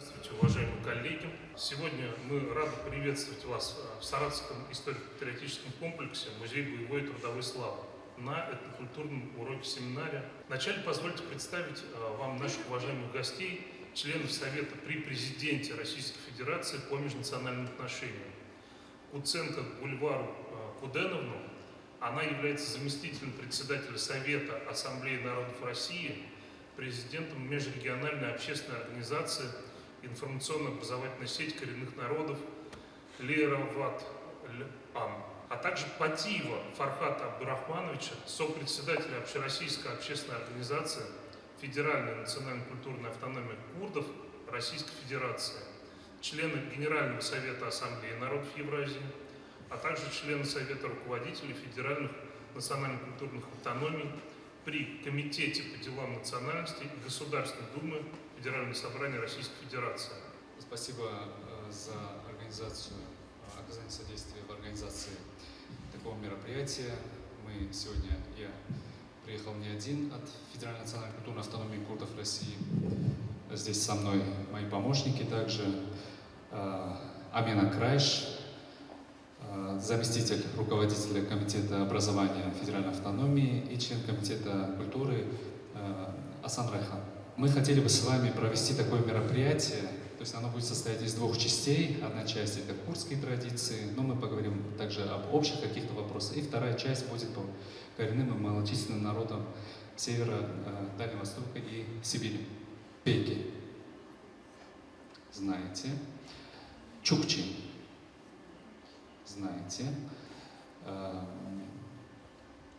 Здравствуйте, уважаемые коллеги! Сегодня мы рады приветствовать вас в Саратовском историко-патриотическом комплексе Музей боевой и трудовой славы на этнокультурном уроке-семинаре. Вначале позвольте представить вам наших уважаемых гостей, членов Совета при Президенте Российской Федерации по межнациональным отношениям. Куценко Гульвару Куденовну. Она является заместителем председателя Совета Ассамблеи народов России, президентом межрегиональной общественной организации информационно-образовательная сеть коренных народов Лероват-Ан, а также Патиева Фархата Абдурахмановича, сопредседателя Общероссийской общественной организации Федеральная национально-культурная автономия курдов Российской Федерации, члена Генерального совета Ассамблеи народов Евразии, а также члена Совета руководителей Федеральных национально-культурных автономий при Комитете по делам национальностей и Государственной Думы Федерального собрания Российской Федерации. Спасибо за организацию, оказание содействия в организации такого мероприятия. Я приехал не один от Федеральной национальной культурной автономии курдов России. Здесь со мной мои помощники также. Амина Крайш, заместитель руководителя Комитета образования Федеральной автономии и член Комитета культуры Асан Райхан. Мы хотели бы с вами провести такое мероприятие, то есть оно будет состоять из двух частей. Одна часть — это курдские традиции, но мы поговорим также об общих каких-то вопросах. И вторая часть будет по коренным и малочисленным народам Севера, Дальнего Востока и Сибири. Пеки. Знаете. Чукчи. Знаете.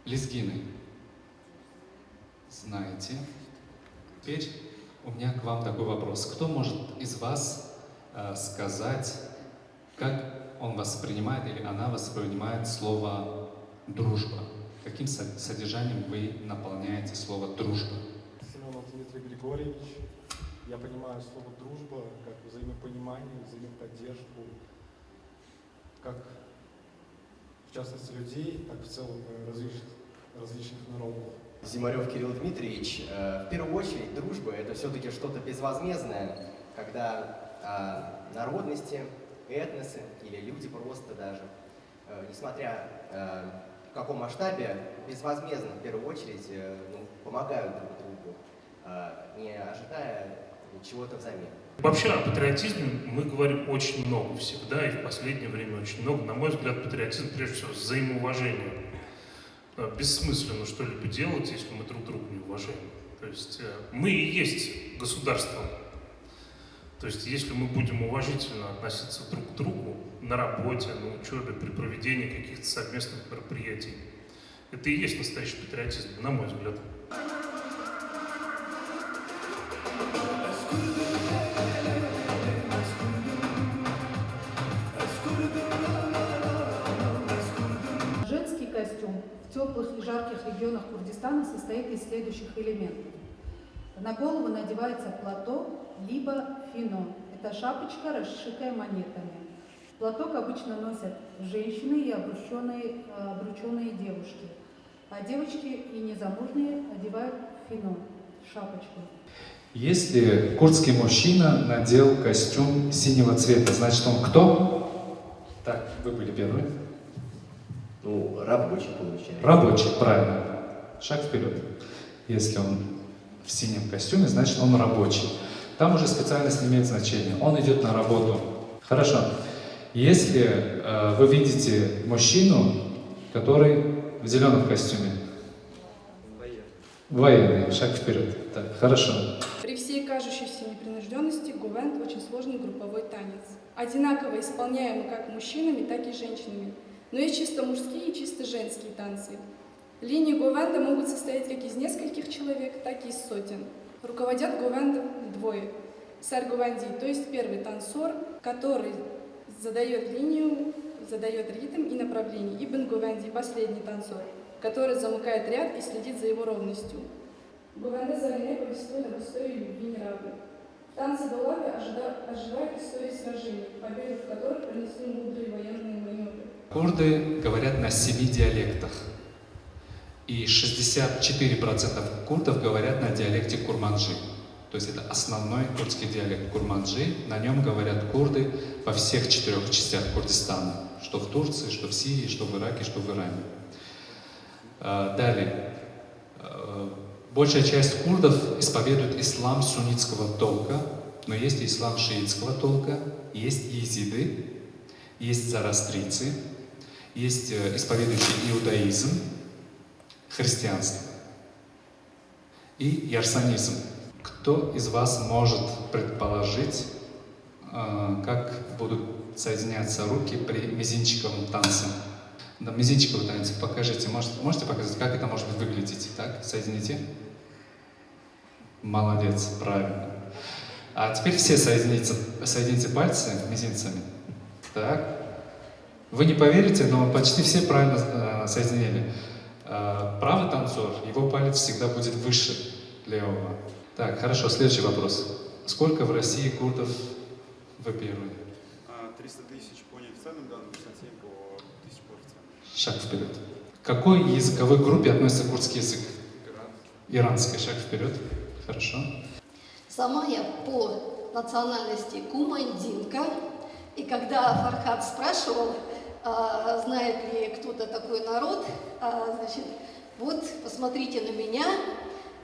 Лезгины. Знаете. Теперь у меня к вам такой вопрос. Кто может из вас сказать, как он воспринимает или она воспринимает слово «дружба»? Каким содержанием вы наполняете слово «дружба»? Семенов Дмитрий Григорьевич. Я понимаю слово «дружба» как взаимопонимание, взаимоподдержку, как в частности людей, так в целом различных народов. Зимарев Кирилл Дмитриевич, в первую очередь дружба — это все-таки что-то безвозмездное, когда народности, этносы или люди просто даже, несмотря в каком масштабе, безвозмездно в первую очередь помогают друг другу, не ожидая чего-то взамен. Вообще о патриотизме мы говорим очень много всегда, и в последнее время очень много. На мой взгляд, патриотизм прежде всего взаимоуважение. Бессмысленно что-либо делать, если мы друг друга не уважаем. То есть мы и есть государство. То есть если мы будем уважительно относиться друг к другу на работе, на учебе, при проведении каких-то совместных мероприятий, это и есть настоящий патриотизм, на мой взгляд. Женский костюм в теплых и жарких регионах Курдистана состоит из следующих элементов. На голову надевается платок, либо фино. Это шапочка, расшитая монетами. Платок обычно носят женщины и обрученные девушки. А девочки и незамужние одевают фино, шапочку. Если курдский мужчина надел костюм синего цвета, значит он кто? Так, вы были первые. Рабочий получается. Рабочий, правильно. Шаг вперед. Если он в синем костюме, значит он рабочий. Там уже специальность не имеет значения. Он идет на работу. Хорошо. Если вы видите мужчину, который в зеленом костюме. Военный. Шаг вперед. Так, хорошо. При всей кажущейся непринужденности гувент – очень сложный групповой танец. Одинаково исполняемый как мужчинами, так и женщинами. Но есть чисто мужские и чисто женские танцы. Линии гувенда могут состоять как из нескольких человек, так и из сотен. Руководят гувендом двое. Сар гувенди, то есть первый танцор, который задает линию, задает ритм и направление. Ибн гувенди, последний танцор, который замыкает ряд и следит за его ровностью. Гувенда за войной повествует об истории любви неравных. В танце Долави оживает история сражений, победы в которых принесли мудрые военные маневры. Курды говорят на 7 диалектах. И 64% курдов говорят на диалекте курманджи. То есть это основной курдский диалект курманджи. На нем говорят курды во всех 4 частях Курдистана. Что в Турции, что в Сирии, что в Ираке, что в Иране. Далее. Большая часть курдов исповедует ислам суннитского толка, но есть и ислам шиитского толка, есть езиды, есть зороастрийцы, есть исповедующий иудаизм, христианство и ярсанизм. Кто из вас может предположить, как будут соединяться руки при мизинчиковом танце? Да, мизинчиковый танец покажите. Можете показать, как это может выглядеть? Так, соедините. Молодец, правильно. А теперь все соедините пальцы мизинцами. Так. Вы не поверите, но почти все правильно соединили. Правый танцор, его палец всегда будет выше левого. Так, хорошо, следующий вопрос. Сколько в России курдов вопирует? 300 тысяч по неофициальным данным, 67 по 1000 по официальным. Шаг вперед. К какой языковой группе относится курдский язык? Иранский. Шаг вперед. Хорошо. Сама я по национальности кумандинка. И когда Фархад спрашивал, знает ли кто-то такой народ, значит, вот посмотрите на меня,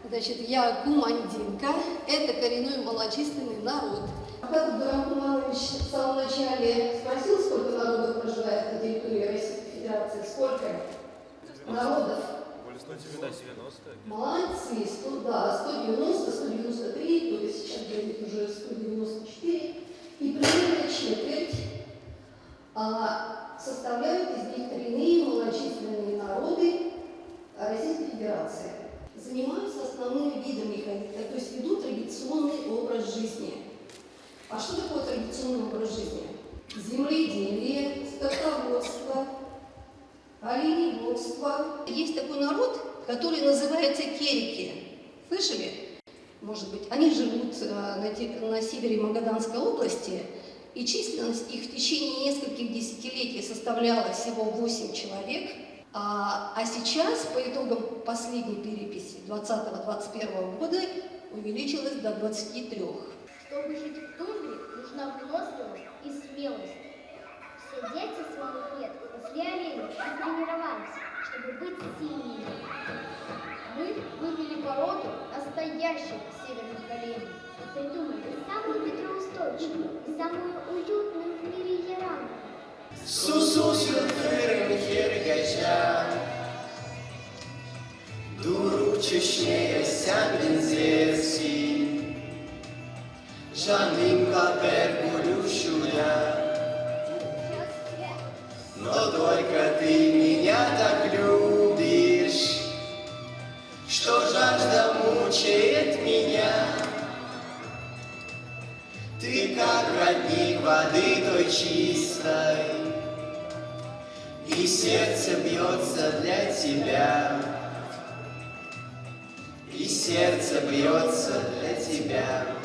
значит, я кумандинка, это коренной малочисленный народ. Фархад Абдурахманович в самом начале спросил, сколько народов проживает на территории Российской Федерации, сколько народов? Более 190. Молодцы, 190, 193, то есть сейчас говорит уже 194. И примерно четверть составляют из них коренные малочисленные народы Российской Федерации. Занимаются основными видами, то есть ведут традиционный образ жизни. А что такое традиционный образ жизни? Земледелие, скотоводство, оленеводство. Есть такой народ, который называется керики. Слышали? Может быть, они живут на севере Магаданской области, и численность их в течение нескольких десятилетий составляла всего 8 человек, а сейчас, по итогам последней переписи 2020-2021 года, увеличилась до 23. Чтобы жить в тундре, нужна выносливость и смелость. Все дети с малых лет после оленей тренировались, чтобы быть сильными. Мы вывели породу настоящих северных оленей. Придумали самую ветроустойчивую и самую уютную в мире яранку. Durup çeşmeye sen benzersin, Жаным капер гулющая, но только ты меня так любишь, что жажда мучает меня. Ты как родник воды той чистой, и сердце бьется для тебя, и сердце бьется для тебя.